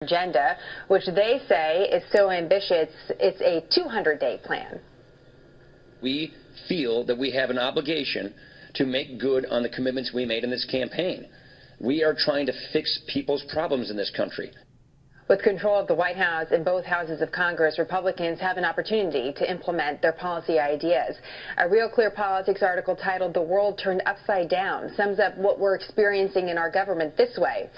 agenda, which they say is so ambitious, it's a 200-day plan. We feel that we have an obligation to make good on the commitments we made in this campaign. We are trying to fix people's problems in this country. With control of the White House and both houses of Congress, Republicans have an opportunity to implement their policy ideas. A Real Clear Politics article titled "The World Turned Upside Down" sums up what we're experiencing in our government this way.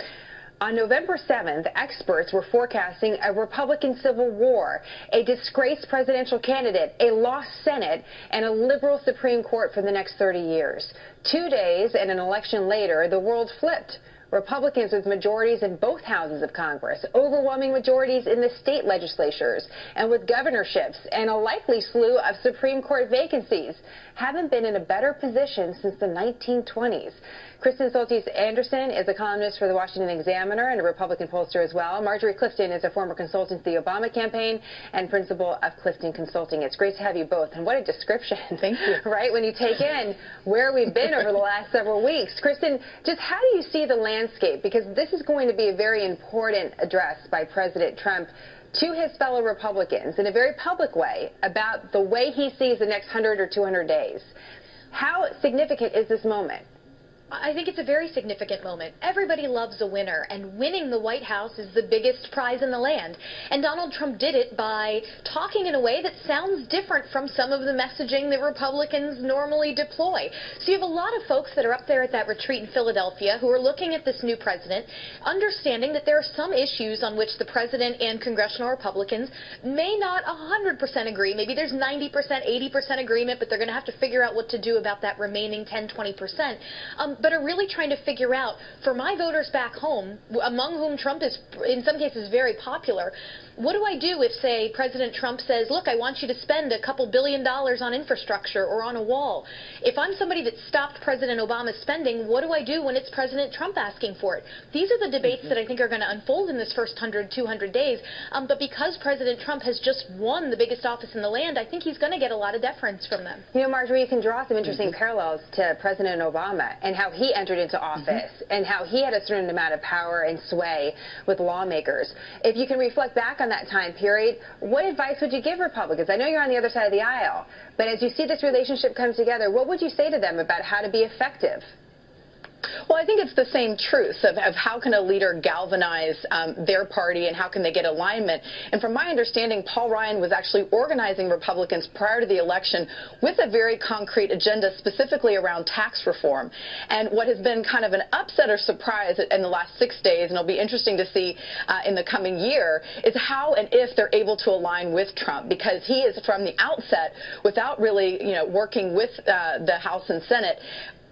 On November 7th, experts were forecasting a Republican civil war, a disgraced presidential candidate, a lost Senate, and a liberal Supreme Court for the next 30 years. 2 days and an election later, the world flipped. Republicans with majorities in both houses of Congress, overwhelming majorities in the state legislatures, and with governorships and a likely slew of Supreme Court vacancies, haven't been in a better position since the 1920s. Kristen Soltis-Anderson is a columnist for the Washington Examiner and a Republican pollster as well. Marjorie Clifton is a former consultant to the Obama campaign and principal of Clifton Consulting. It's great to have you both, and what a description. Thank you. Right, when you take in where we've been over the last several weeks. Kristen, just how do you see the landscape? Because this is going to be a very important address by President Trump to his fellow Republicans in a very public way about the way he sees the next 100 or 200 days. How significant is this moment? I think it's a very significant moment. Everybody loves a winner, and winning the White House is the biggest prize in the land. And Donald Trump did it by talking in a way that sounds different from some of the messaging that Republicans normally deploy. So you have a lot of folks that are up there at that retreat in Philadelphia who are looking at this new president, understanding that there are some issues on which the president and congressional Republicans may not 100% agree. Maybe there's 90%, 80% agreement, but they're going to have to figure out what to do about that remaining 10, 20%. But are really trying to figure out, for my voters back home, among whom Trump is in some cases very popular, what do I do if, say, President Trump says, look, I want you to spend a couple $2 billion on infrastructure or on a wall? If I'm somebody that stopped President Obama's spending, what do I do when it's President Trump asking for it? These are the debates that I think are going to unfold in this first 100, 200 days. But because President Trump has just won the biggest office in the land, I think he's going to get a lot of deference from them. You know, Marjorie, you can draw some interesting parallels to President Obama and how he entered into office and how he had a certain amount of power and sway with lawmakers. If you can reflect back on that time period, what advice would you give Republicans? I know you're on the other side of the aisle, but as you see this relationship come together, what would you say to them about how to be effective? Well, I think it's the same truth of how can a leader galvanize their party and how can they get alignment. And from my understanding, Paul Ryan was actually organizing Republicans prior to the election with a very concrete agenda specifically around tax reform. And what has been kind of an upset or surprise in the last 6 days, and it'll be interesting to see in the coming year, is how and if they're able to align with Trump, because he is from the outset, without really working with the House and Senate,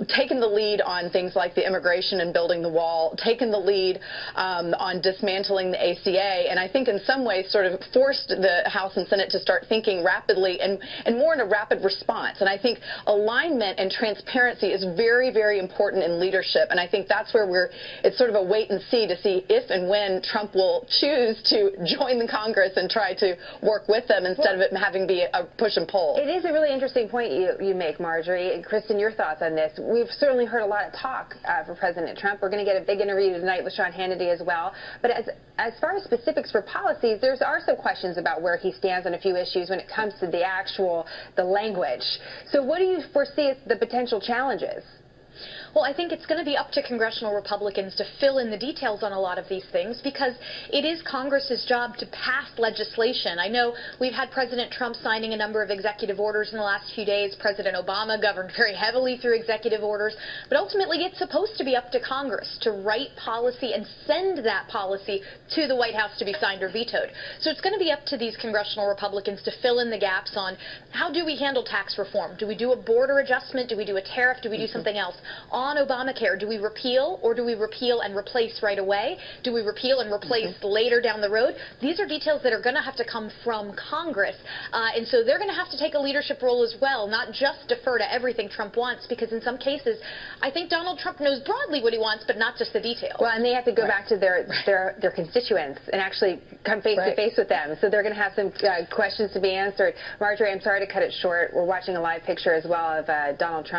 taken the lead on things like the immigration and building the wall, taken the lead on dismantling the ACA, and I think in some ways sort of forced the House and Senate to start thinking rapidly and more in a rapid response. And I think alignment and transparency is very, very important in leadership, and I think that's where it's sort of a wait and see to see if and when Trump will choose to join the Congress and try to work with them instead of it having be a push and pull. It is a really interesting point you make, Marjorie. And Kristen, your thoughts on this? We've certainly heard a lot of talk for President Trump. We're going to get a big interview tonight with Sean Hannity as well. But as far as specifics for policies, there are some questions about where he stands on a few issues when it comes to the language. So what do you foresee as the potential challenges? Well, I think it's going to be up to congressional Republicans to fill in the details on a lot of these things, because it is Congress's job to pass legislation. I know we've had President Trump signing a number of executive orders in the last few days. President Obama governed very heavily through executive orders. But ultimately, it's supposed to be up to Congress to write policy and send that policy to the White House to be signed or vetoed. So it's going to be up to these congressional Republicans to fill in the gaps on how do we handle tax reform? Do we do a border adjustment? Do we do a tariff? Do we do something else? On Obamacare, do we repeal, or do we repeal and replace right away? Do we repeal and replace later down the road? These are details that are going to have to come from Congress, and so they're going to have to take a leadership role as well, not just defer to everything Trump wants, because in some cases, I think Donald Trump knows broadly what he wants, but not just the details. Well, and they have to go back to their constituents and actually come face to face with them, so they're going to have some questions to be answered. Marjorie, I'm sorry to cut it short. We're watching a live picture as well of Donald Trump.